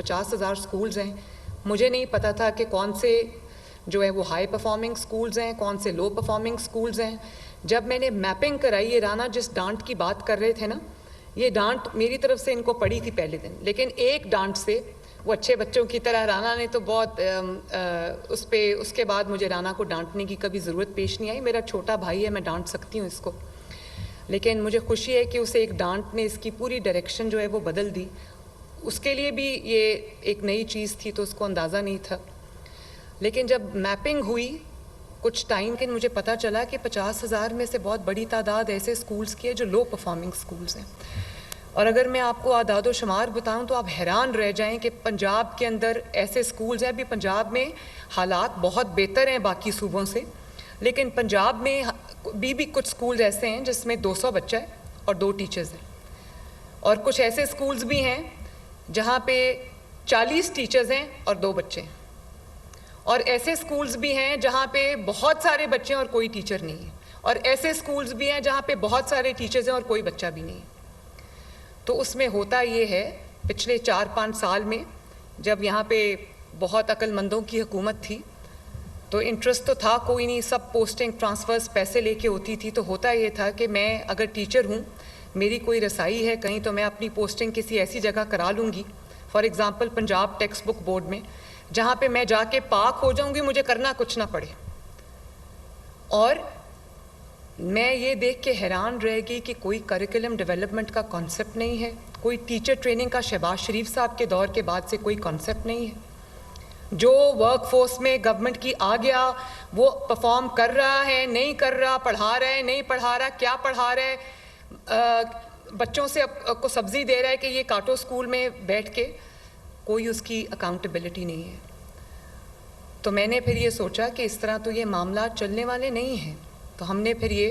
50,000 schools हैं, मुझे नहीं पता था कि कौन से जो है वो हाई परफॉर्मिंग स्कूल्स हैं, कौन से लो परफॉर्मिंग स्कूल्स हैं। जब मैंने मैपिंग कराई, ये राना जिस डांट की बात कर रहे थे ना, ये डांट मेरी तरफ से इनको पड़ी थी पहले दिन, लेकिन एक डांट से वो अच्छे बच्चों की तरह राना ने तो बहुत उसके बाद मुझे राना को डांटने की कभी ज़रूरत पेश नहीं आई। मेरा छोटा भाई है, मैं डांट सकती हूँ इसको, लेकिन मुझे खुशी है कि उसे एक डांट ने इसकी पूरी डायरेक्शन जो है वो बदल दी। उसके लिए भी ये एक नई चीज़ थी तो उसको अंदाज़ा नहीं था। लेकिन जब मैपिंग हुई कुछ टाइम के, मुझे पता चला कि 50,000 में से बहुत बड़ी तादाद ऐसे स्कूल्स की है जो लो परफॉर्मिंग स्कूल्स हैं। और अगर मैं आपको आदाद शुमार बताऊं तो आप हैरान रह जाएं कि पंजाब के अंदर ऐसे स्कूल्स हैं। अभी पंजाब में हालात बहुत बेहतर हैं बाकी सूबों से, लेकिन पंजाब में भी कुछ स्कूल्स ऐसे हैं जिसमें 200 बच्चा है और 2 टीचर्स हैं, और कुछ ऐसे स्कूल्स भी हैं जहाँ पे 40 टीचर्स हैं और 2 बच्चे हैं, और ऐसे स्कूल्स भी हैं जहाँ पे बहुत सारे बच्चे हैं और कोई टीचर नहीं है, और ऐसे स्कूल्स भी हैं जहाँ पे बहुत सारे टीचर्स हैं और कोई बच्चा भी नहीं है। तो उसमें होता ये है, पिछले 4-5 साल में जब यहाँ पे बहुत अक्लमंदों की हुकूमत थी तो इंटरेस्ट तो था कोई नहीं, सब पोस्टिंग ट्रांसफ़र्स पैसे लेके होती थी। तो होता ये था कि मैं अगर टीचर हूँ, मेरी कोई रसाई है कहीं, तो मैं अपनी पोस्टिंग किसी ऐसी जगह करा लूँगी, for example Punjab text book board में, जहाँ पे मैं जाके पाक हो जाऊँगी, मुझे करना कुछ ना पड़े। और मैं ये देख के हैरान रह गई कि कोई करिकुलम डेवलपमेंट का कॉन्सेप्ट नहीं है, कोई टीचर ट्रेनिंग का शहबाज शरीफ साहब के दौर के बाद से कोई कॉन्सेप्ट नहीं है। जो वर्कफोर्स में गवर्नमेंट की आ गया वो परफॉर्म कर रहा है, नहीं कर रहा, पढ़ा रहा है, नहीं पढ़ा रहा, क्या पढ़ा रहा है, बच्चों से को सब्जी दे रहा है कि ये काटो स्कूल में बैठ के, कोई उसकी अकाउंटेबिलिटी नहीं है। तो मैंने फिर ये सोचा कि इस तरह तो ये मामला चलने वाले नहीं हैं, तो हमने फिर ये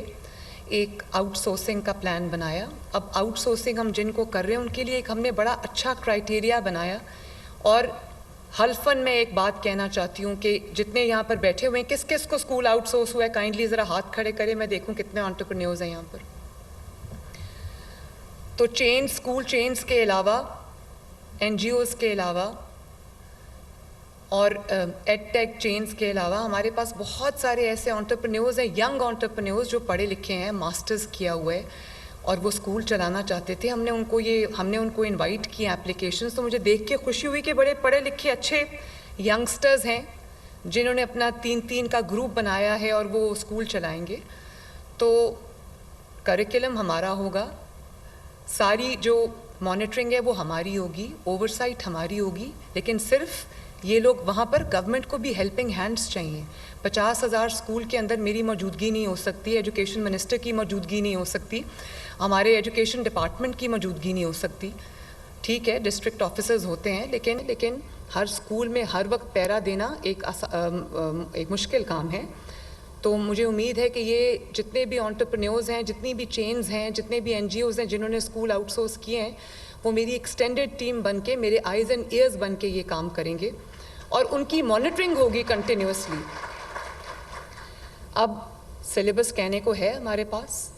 एक आउटसोर्सिंग का प्लान बनाया। अब आउटसोर्सिंग हम जिनको कर रहे हैं उनके लिए एक हमने बड़ा अच्छा क्राइटेरिया बनाया। और हल्फन मैं एक बात कहना चाहती हूँ कि जितने यहाँ पर बैठे हुए हैं, किस किस को स्कूल आउटसोर्स हुआ है, काइंडली ज़रा हाथ खड़े करें, मैं देखूँ कितने एंटरप्रेन्योर्स हैं यहाँ पर। तो स्कूल चेन्स के अलावा, NGOs के अलावा और एडटेक चेन्स के अलावा हमारे पास बहुत सारे ऐसे एंटरप्रेन्योर्स हैं, यंग एंटरप्रेन्योर्स जो पढ़े लिखे हैं, मास्टर्स किया हुआ है, और वो स्कूल चलाना चाहते थे। हमने उनको इनवाइट किया एप्लीकेशंस। तो मुझे देख के खुशी हुई कि बड़े पढ़े लिखे अच्छे यंगस्टर्स हैं जिन्होंने अपना 3-3 का ग्रुप बनाया है और वो स्कूल चलाएंगे। तो करिकुलम हमारा होगा, सारी जो मॉनिटरिंग है वो हमारी होगी, ओवरसाइट हमारी होगी, लेकिन सिर्फ ये लोग वहाँ पर गवर्नमेंट को भी हेल्पिंग हैंड्स चाहिए। 50,000 स्कूल के अंदर मेरी मौजूदगी नहीं हो सकती, एजुकेशन मिनिस्टर की मौजूदगी नहीं हो सकती, हमारे एजुकेशन डिपार्टमेंट की मौजूदगी नहीं हो सकती। ठीक है, डिस्ट्रिक्ट ऑफिसर्स होते हैं, लेकिन हर स्कूल में हर वक्त पहरा देना एक मुश्किल काम है। तो मुझे उम्मीद है कि ये जितने भी एंटरप्रेन्योर्स हैं, जितनी भी चेन्स हैं, जितने भी NGOs हैं जिन्होंने स्कूल आउटसोर्स किए हैं, वो मेरी एक्सटेंडेड टीम बन के, मेरे आइज़ एंड ईयर्स बन के ये काम करेंगे और उनकी मॉनिटरिंग होगी कंटिन्यूसली। अब सिलेबस कहने को है हमारे पास,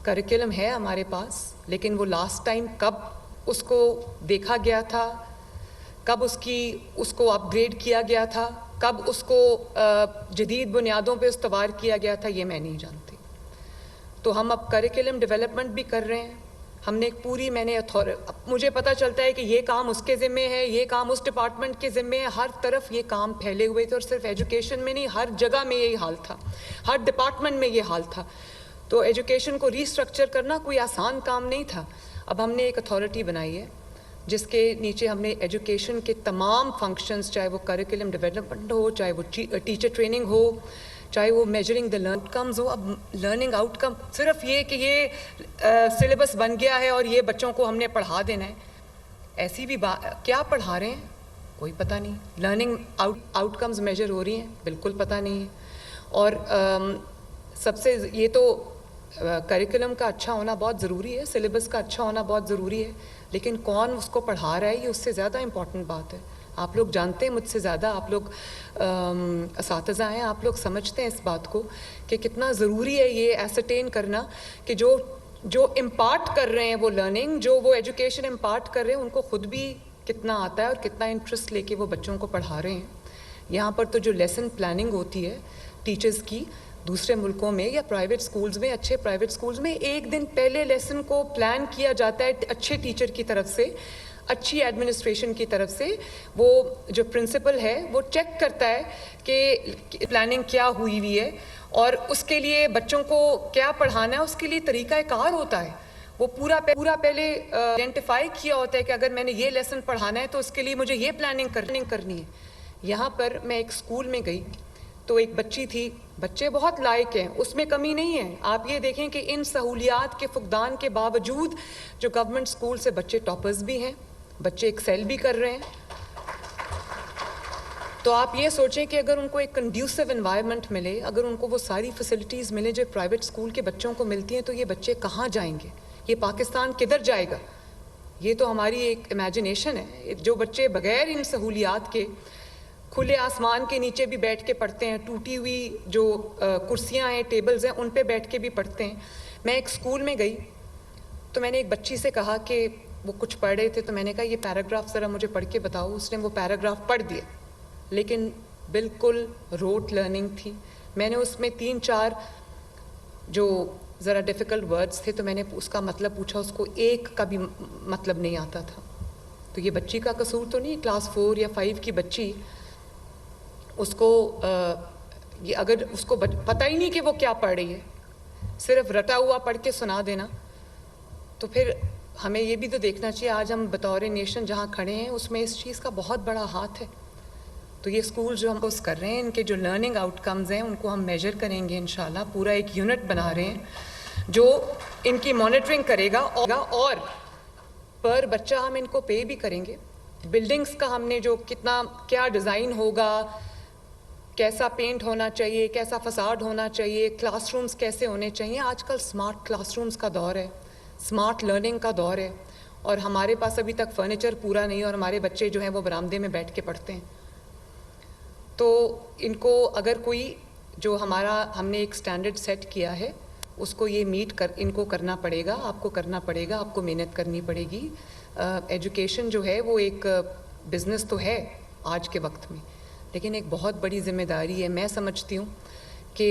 करिकुलम है हमारे पास, लेकिन वो लास्ट टाइम कब उसको देखा गया था, कब उसको अपग्रेड किया गया था, कब उसको जदीद बुनियादों पे इस्तवार किया गया था, ये मैं नहीं जानती। तो हम अब करिकुलम डेवलपमेंट भी कर रहे हैं। हमने एक पूरी मुझे पता चलता है कि ये काम उसके ज़िम्मे है, ये काम उस डिपार्टमेंट के ज़िम्मे है, हर तरफ ये काम फैले हुए थे, और सिर्फ एजुकेशन में नहीं, हर जगह में यही हाल था, हर डिपार्टमेंट में ये हाल था। तो एजुकेशन को रीस्ट्रक्चर करना कोई आसान काम नहीं था। अब हमने एक अथॉरिटी बनाई है जिसके नीचे हमने एजुकेशन के तमाम फंक्शंस, चाहे वो करिकुलम डेवलपमेंट हो, चाहे वो टीचर ट्रेनिंग हो, चाहे वो मेजरिंग द आउटकम्स हो। अब लर्निंग आउटकम सिर्फ ये कि ये सिलेबस बन गया है और ये बच्चों को हमने पढ़ा देना है, ऐसी भी बात, क्या पढ़ा रहे हैं कोई पता नहीं। लर्निंग आउटकम्स मेजर हो रही हैं, बिल्कुल पता नहीं है। और सबसे ये तो करिकुलम का अच्छा होना बहुत ज़रूरी है, सिलेबस का अच्छा होना बहुत ज़रूरी है, लेकिन कौन उसको पढ़ा रहा है ये उससे ज़्यादा इम्पॉर्टेंट बात है। आप लोग जानते हैं मुझसे ज़्यादा, आप लोग असातिज़ा हैं, आप लोग समझते हैं इस बात को कि कितना ज़रूरी है ये एसरटेन करना कि जो इम्पार्ट कर रहे हैं वो लर्निंग, जो वो एजुकेशन इम्पार्ट कर रहे हैं, उनको ख़ुद भी कितना आता है और कितना इंटरेस्ट लेके वो बच्चों को पढ़ा रहे हैं। यहाँ पर तो जो लेसन प्लानिंग होती है टीचर्स की, दूसरे मुल्कों में या प्राइवेट स्कूल्स में, अच्छे प्राइवेट स्कूल्स में एक दिन पहले लेसन को प्लान किया जाता है अच्छे टीचर की तरफ से, अच्छी एडमिनिस्ट्रेशन की तरफ से। वो जो प्रिंसिपल है वो चेक करता है कि प्लानिंग क्या हुई हुई है और उसके लिए बच्चों को क्या पढ़ाना है, उसके लिए तरीक़ाकार होता है। वो पूरा पहले आइडेंटिफाई किया होता है कि अगर मैंने ये लेसन पढ़ाना है तो उसके लिए मुझे ये प्लानिंग करनी है। यहाँ पर मैं एक स्कूल में गई तो एक बच्ची थी, बच्चे बहुत लायक हैं, उसमें कमी नहीं है। आप ये देखें कि इन सहूलियात के फुकदान के बावजूद जो गवर्नमेंट स्कूल से बच्चे टॉपर्स भी हैं, बच्चे एक्सेल भी कर रहे हैं। तो आप ये सोचें कि अगर उनको एक कंड्यूसिव एनवायरनमेंट मिले, अगर उनको वो सारी फैसिलिटीज़ मिले जो प्राइवेट स्कूल के बच्चों को मिलती हैं, तो ये बच्चे कहाँ जाएंगे, ये पाकिस्तान किधर जाएगा? ये तो हमारी एक इमेजिनेशन है। जो बच्चे बगैर इन सहूलियात के खुले आसमान के नीचे भी बैठ के पढ़ते हैं, टूटी हुई जो कुर्सियाँ हैं, टेबल्स हैं, उन पे बैठ के भी पढ़ते हैं। मैं एक स्कूल में गई तो मैंने एक बच्ची से कहा कि वो कुछ पढ़ रहे थे, तो मैंने कहा ये पैराग्राफ ज़रा मुझे पढ़ के बताओ। उसने वो पैराग्राफ पढ़ दिया, लेकिन बिल्कुल रोट लर्निंग थी। मैंने उसमें 3-4 जो ज़रा डिफ़िकल्ट वर्ड्स थे तो मैंने उसका मतलब पूछा, उसको एक का भी मतलब नहीं आता था। तो ये बच्ची का कसूर तो नहीं, क्लास 4 या 5 की बच्ची, उसको ये अगर उसको पता ही नहीं कि वो क्या पढ़ रही है, सिर्फ रटा हुआ पढ़ के सुना देना, तो फिर हमें ये भी तो देखना चाहिए आज हम बतौर नेशन जहाँ खड़े हैं उसमें इस चीज़ का बहुत बड़ा हाथ है। तो ये स्कूल जो हम कोर्स कर रहे हैं, इनके जो लर्निंग आउटकम्स हैं उनको हम मेजर करेंगे इंशाल्लाह। पूरा एक यूनिट बना रहे हैं जो इनकी मॉनिटरिंग करेगा और पर बच्चा हम इनको पे भी करेंगे। बिल्डिंग्स का हमने जो कितना क्या डिज़ाइन होगा, कैसा पेंट होना चाहिए, कैसा फसाड होना चाहिए, क्लासरूम्स कैसे होने चाहिए। आजकल स्मार्ट क्लासरूम्स का दौर है, स्मार्ट लर्निंग का दौर है, और हमारे पास अभी तक फर्नीचर पूरा नहीं और हमारे बच्चे जो हैं वो बरामदे में बैठ के पढ़ते हैं। तो इनको अगर कोई जो हमने एक स्टैंडर्ड सेट किया है उसको ये इनको करना पड़ेगा, आपको करना पड़ेगा, आपको मेहनत करनी पड़ेगी। एजुकेशन जो है वो एक बिज़नेस तो है आज के वक्त में, लेकिन एक बहुत बड़ी ज़िम्मेदारी है। मैं समझती हूँ कि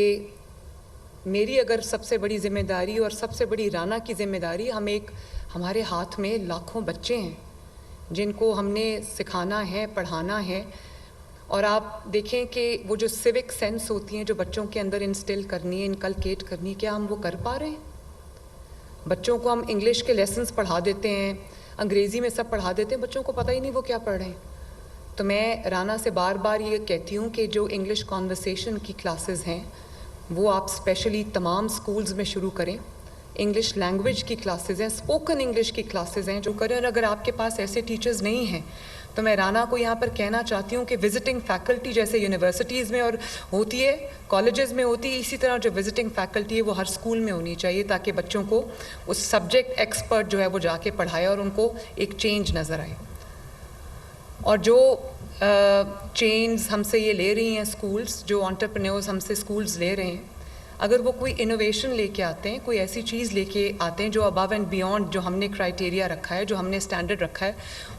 मेरी अगर सबसे बड़ी ज़िम्मेदारी और सबसे बड़ी राना की ज़िम्मेदारी, हमारे हाथ में लाखों बच्चे हैं जिनको हमने सिखाना है, पढ़ाना है। और आप देखें कि वो जो सिविक सेंस होती हैं जो बच्चों के अंदर इंस्टिल करनी है, इनकलकेट करनी है, क्या हम वो कर पा रहे हैं? बच्चों को हम इंग्लिश के लेसन्स पढ़ा देते हैं, अंग्रेज़ी में सब पढ़ा देते हैं, बच्चों को पता ही नहीं वो क्या पढ़ रहे हैं। तो मैं राना से बार बार ये कहती हूँ कि जो इंग्लिश कॉन्वर्सेशन की क्लासेस हैं वो आप स्पेशली तमाम स्कूल्स में शुरू करें। इंग्लिश लैंग्वेज की क्लासेस हैं, स्पोकन इंग्लिश की क्लासेस हैं जो करें। और अगर आपके पास ऐसे टीचर्स नहीं हैं तो मैं राना को यहाँ पर कहना चाहती हूँ कि विजिटिंग फैकल्टी जैसे यूनिवर्सिटीज़ में और होती है, कॉलेजेस में होती है, इसी तरह जो विजिटिंग फैकल्टी है वो हर स्कूल में होनी चाहिए, ताकि बच्चों को उस सब्जेक्ट एक्सपर्ट जो है वो जाके पढ़ाए और उनको एक चेंज नज़र आए। और जो चेन्स हमसे ये ले रही हैं स्कूल्स, जो एंटरप्रेन्योर्स हमसे स्कूल्स ले रहे हैं, अगर वो कोई इनोवेशन लेके आते हैं, कोई ऐसी चीज़ लेके आते हैं जो अबव एंड बियॉन्ड जो हमने क्राइटेरिया रखा है, जो हमने स्टैंडर्ड रखा है,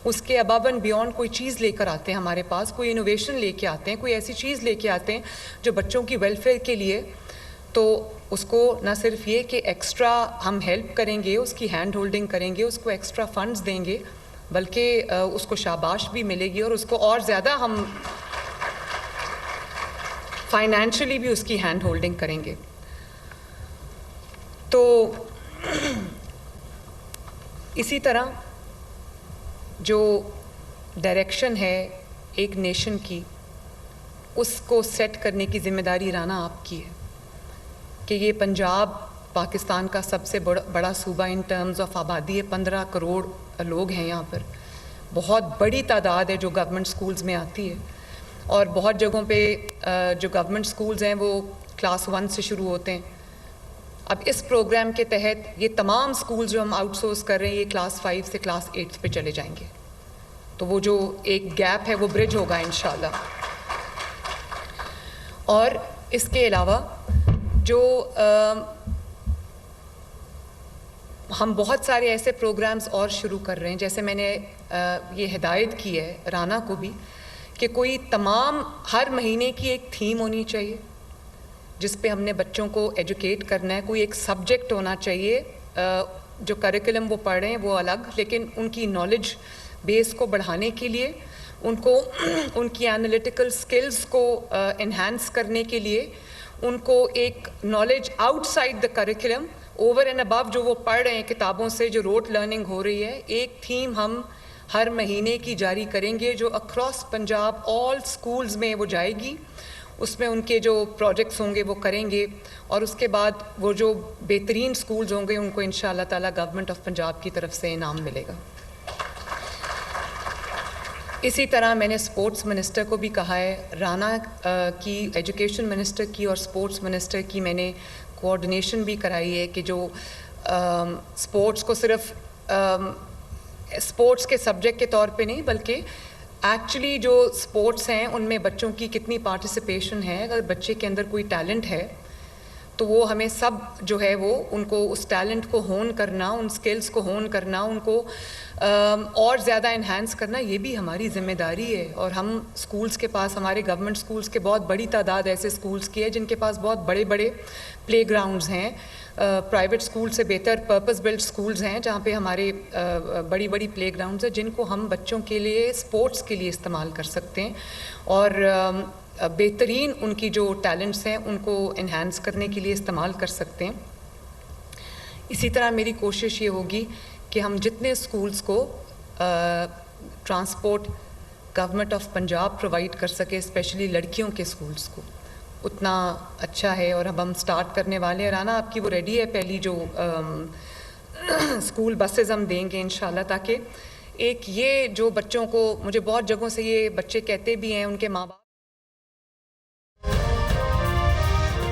उसके अबव एंड बियॉन्ड कोई चीज़ लेकर आते हैं हमारे पास, कोई इनोवेशन लेके आते हैं, कोई ऐसी चीज़ लेके आते हैं जो बच्चों की वेलफेयर के लिए, तो उसको ना सिर्फ ये कि एक्स्ट्रा हम हेल्प करेंगे, उसकी हैंड होल्डिंग करेंगे, उसको एक्स्ट्रा फंड्स देंगे, बल्कि उसको शाबाश भी मिलेगी और उसको और ज़्यादा हम फाइनेंशियली भी उसकी हैंड होल्डिंग करेंगे। तो इसी तरह जो डायरेक्शन है एक नेशन की, उसको सेट करने की ज़िम्मेदारी राना आपकी है कि ये पंजाब पाकिस्तान का सबसे बड़ा सूबा इन टर्म्स ऑफ आबादी है। 15 करोड़ लोग हैं यहाँ पर, बहुत बड़ी तादाद है जो गवर्नमेंट स्कूल्स में आती है। और बहुत जगहों पे जो गवर्नमेंट स्कूल्स हैं वो क्लास 1 से शुरू होते हैं। अब इस प्रोग्राम के तहत ये तमाम स्कूल्स जो हम आउटसोर्स कर रहे हैं, ये क्लास 5 से क्लास 8 पे चले जाएंगे। तो वो जो एक गैप है वो ब्रिज होगा इंशाल्लाह। और इसके अलावा जो हम बहुत सारे ऐसे प्रोग्राम्स और शुरू कर रहे हैं, जैसे मैंने ये हिदायत की है राना को भी कि कोई तमाम हर महीने की एक थीम होनी चाहिए जिस पे हमने बच्चों को एजुकेट करना है। कोई एक सब्जेक्ट होना चाहिए, जो करिकुलम वो पढ़ रहे हैं वो अलग, लेकिन उनकी नॉलेज बेस को बढ़ाने के लिए, उनको उनकी एनालिटिकल स्किल्स को एनहांस करने के लिए, उनको एक knowledge outside the curriculum, over and above जो वो पढ़ रहे हैं किताबों से, जो रोट लर्निंग हो रही है, एक थीम हम हर महीने की जारी करेंगे जो अक्रॉस पंजाब ऑल स्कूल्स में वो जाएगी। उसमें उनके जो प्रोजेक्ट्स होंगे वो करेंगे और उसके बाद वो जो बेहतरीन स्कूल्स होंगे उनको इंशाअल्लाह ताला गवर्नमेंट ऑफ पंजाब की तरफ से इनाम मिलेगा। इसी तरह मैंने स्पोर्ट्स मिनिस्टर को भी कहा है, राना की, एजुकेशन मिनिस्टर की और स्पोर्ट्स मिनिस्टर की मैंने कोऑर्डिनेशन भी कराई है कि जो स्पोर्ट्स को सिर्फ स्पोर्ट्स के सब्जेक्ट के तौर पे नहीं बल्कि एक्चुअली जो स्पोर्ट्स हैं उनमें बच्चों की कितनी पार्टिसिपेशन है, अगर बच्चे के अंदर कोई टैलेंट है तो वो हमें सब जो है वो उनको उस टैलेंट को होन करना, उन स्किल्स को होन करना, उनको और ज़्यादा इन्हांस करना, ये भी हमारी ज़िम्मेदारी है। और हम स्कूल्स के पास, हमारे गवर्नमेंट स्कूल्स के बहुत बड़ी तादाद ऐसे स्कूल्स की है जिनके पास बहुत बड़े बड़े प्ले ग्राउंड्स हैं, प्राइवेट स्कूल से बेहतर पर्पस बिल्ड स्कूल्स हैं जहाँ पे हमारे बड़ी बड़ी प्ले ग्राउंड्स हैं जिनको हम बच्चों के लिए, स्पोर्ट्स के लिए इस्तेमाल कर सकते हैं और बेहतरीन उनकी जो टैलेंट्स हैं उनको इन्हांस करने के लिए इस्तेमाल कर सकते हैं। इसी तरह मेरी कोशिश ये होगी कि हम जितने स्कूल्स को transport government of Punjab provide कर सके, स्पेशली लड़कियों के स्कूल्स को, उतना अच्छा है। और अब हम स्टार्ट करने वाले हैं, राना आपकी वो रेडी है पहली जो स्कूल बसेस हम देंगे इंशाल्लाह, ताकि एक ये जो बच्चों को, मुझे बहुत जगहों से ये बच्चे कहते भी हैं, उनके माँ बाप